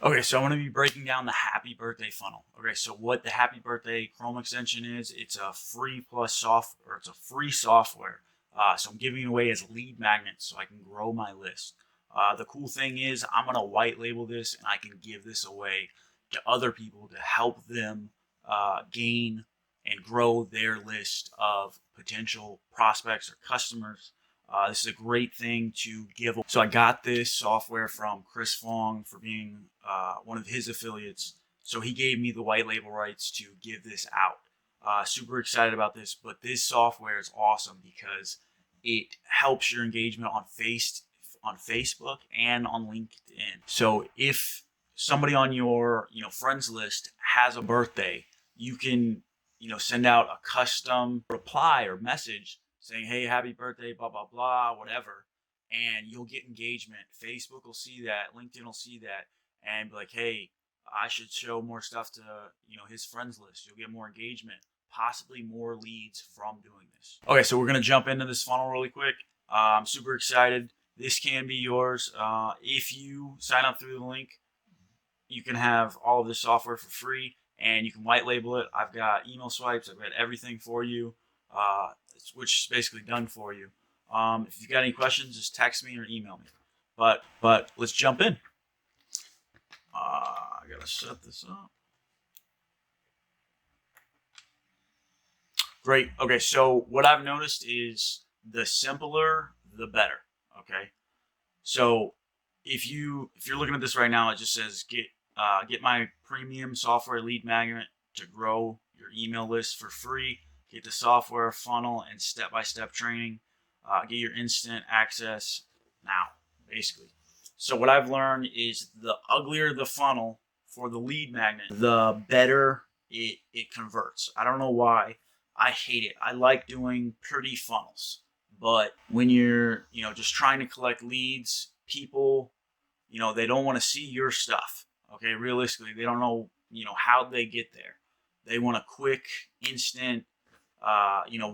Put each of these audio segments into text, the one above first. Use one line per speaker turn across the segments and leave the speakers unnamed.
Okay, so I'm going to be breaking down the happy birthday funnel. Okay, so what the happy birthday Chrome extension is, it's a free plus software, it's a free software. So I'm giving it away as lead magnets so I can grow my list. The cool thing is I'm going to white label this and I can give this away to other people to help them gain and grow their list of potential prospects or customers. This is a great thing to give. So I got this software from Chris Fong for being one of his affiliates. So he gave me the white label rights to give this out. Super excited about this, but this software is awesome because it helps your engagement on Facebook and on LinkedIn. So if somebody on your friends list has a birthday, you can send out a custom reply or message saying, hey, happy birthday, blah, blah, blah, whatever. And you'll get engagement. Facebook will see that. LinkedIn will see that and be like, hey, I should show more stuff to, his friends list. You'll get more engagement, possibly more leads from doing this. Okay, so we're going to jump into this funnel really quick. I'm super excited. This can be yours. If you sign up through the link, you can have all of this software for free and you can white label it. I've got email swipes. I've got everything for you, which is basically done for you. If you've got any questions, just text me or email me. But let's jump in. I gotta set this up. Great. Okay, so what I've noticed is the simpler, the better. Okay, so if you're looking at this right now, it just says get my premium software lead magnet to grow your email list for free. Get the software funnel and step-by-step training. Get your instant access now, basically. So what I've learned is the uglier the funnel for the lead magnet, the better it converts. I don't know why. I hate it. I like doing pretty funnels. But when you're, just trying to collect leads, people, they don't want to see your stuff. Okay, realistically, they don't know, how they get there. They want a quick, instant,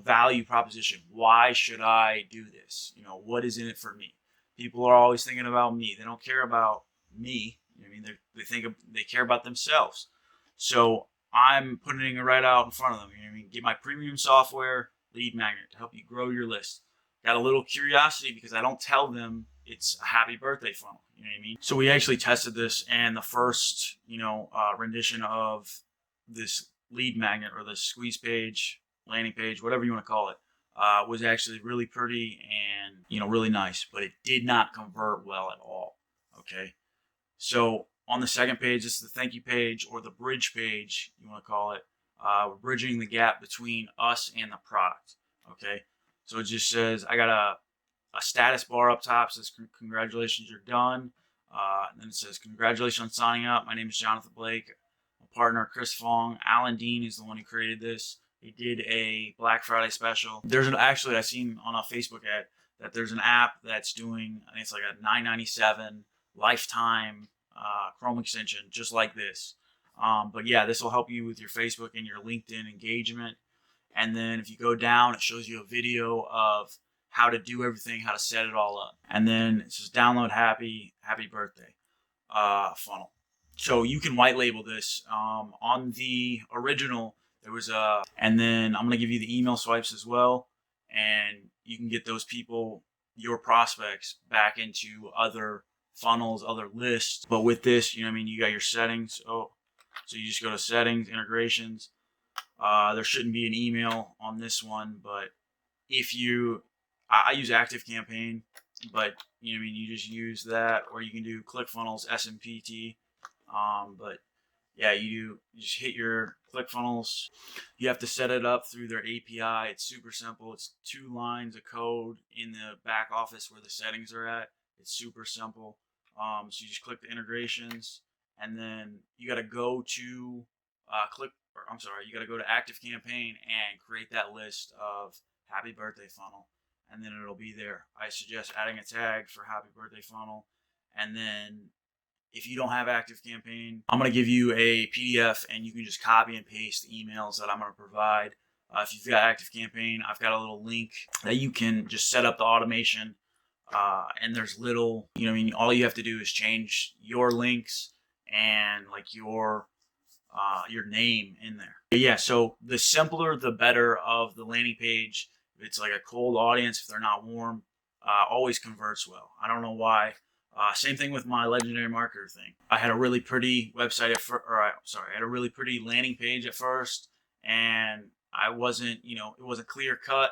value proposition. Why should I do this? What is in it for me? People are always thinking about me. They don't care about me. They care about themselves. So I'm putting it right out in front of them. Get my premium software lead magnet to help you grow your list. Got a little curiosity because I don't tell them it's a happy birthday funnel. You know what I mean? So we actually tested this, and the first, rendition of this lead magnet or the squeeze page, landing page, whatever you want to call it, was actually really pretty and really nice, but it did not convert well at all. Okay, so on the second page, this is the thank you page or the bridge page, you want to call it. We're bridging the gap between us and the product. Okay, so it just says I got a status bar up top says congratulations, you're done. And then it says congratulations on signing up. My name is Jonathan Blake. My partner Chris Fong. Alan Dean is the one who created this. He did a Black Friday special. Actually I seen on a Facebook ad that there's an app that's doing, I think it's like a $9.97 lifetime Chrome extension, just like this. But yeah, this will help you with your Facebook and your LinkedIn engagement. And then if you go down, it shows you a video of how to do everything, how to set it all up. And then it says download happy birthday funnel. So you can white label this. On the original, there was and then I'm going to give you the email swipes as well. And you can get those people, your prospects, back into other funnels, other lists. But with this, you got your settings. So you just go to settings, integrations. There shouldn't be an email on this one, but if I use ActiveCampaign, but you just use that, or you can do ClickFunnels, SMPT. But yeah, you just hit your ClickFunnels. You have to set it up through their API. It's super simple. It's 2 lines of code in the back office where the settings are at. It's super simple. So you just click the integrations, and then you got to go to you got to go to ActiveCampaign and create that list of happy birthday funnel, and then it'll be there. I suggest adding a tag for happy birthday funnel, and then if you don't have ActiveCampaign, I'm going to give you a PDF and you can just copy and paste the emails that I'm going to provide. If you've got ActiveCampaign, I've got a little link that you can just set up the automation. And there's little, all you have to do is change your links and like your name in there. But yeah, so the simpler the better of the landing page. If it's like a cold audience, if they're not warm, always converts well. I don't know why. Same thing with my legendary marketer thing. I had a really pretty website I had a really pretty landing page at first, and I wasn't, it wasn't clear cut,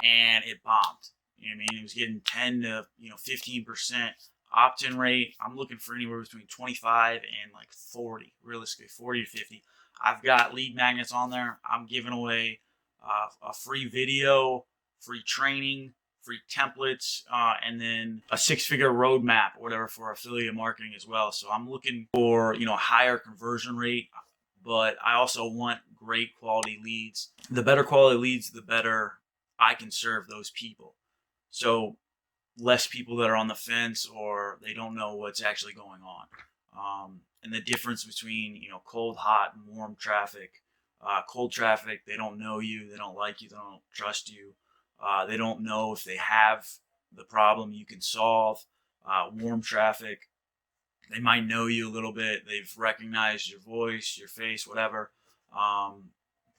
and it bombed. You know what I mean? It was getting 10 to 15% opt-in rate. I'm looking for anywhere between 25 and like 40, realistically 40 to 50. I've got lead magnets on there. I'm giving away a free video, free training, free templates, and then a six-figure roadmap or whatever for affiliate marketing as well. So I'm looking for higher conversion rate, but I also want great quality leads. The better quality leads, the better I can serve those people. So less people that are on the fence or they don't know what's actually going on. And the difference between cold, hot, and warm traffic. Cold traffic, they don't know you, they don't like you, they don't trust you. They don't know if they have the problem you can solve. Warm traffic, they might know you a little bit. They've recognized your voice, your face, whatever.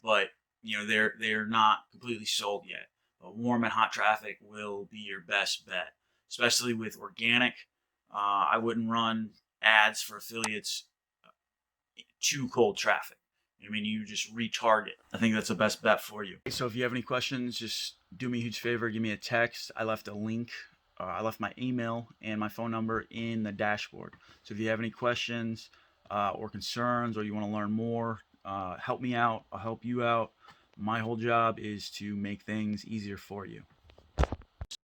But they're not completely sold yet. But warm and hot traffic will be your best bet, especially with organic. I wouldn't run ads for affiliates to cold traffic. I mean, you just retarget. I think that's the best bet for you. So if you have any questions, just do me a huge favor. Give me a text. I left a link. I left my email and my phone number in the dashboard. So if you have any questions or concerns, or you want to learn more, help me out. I'll help you out. My whole job is to make things easier for you.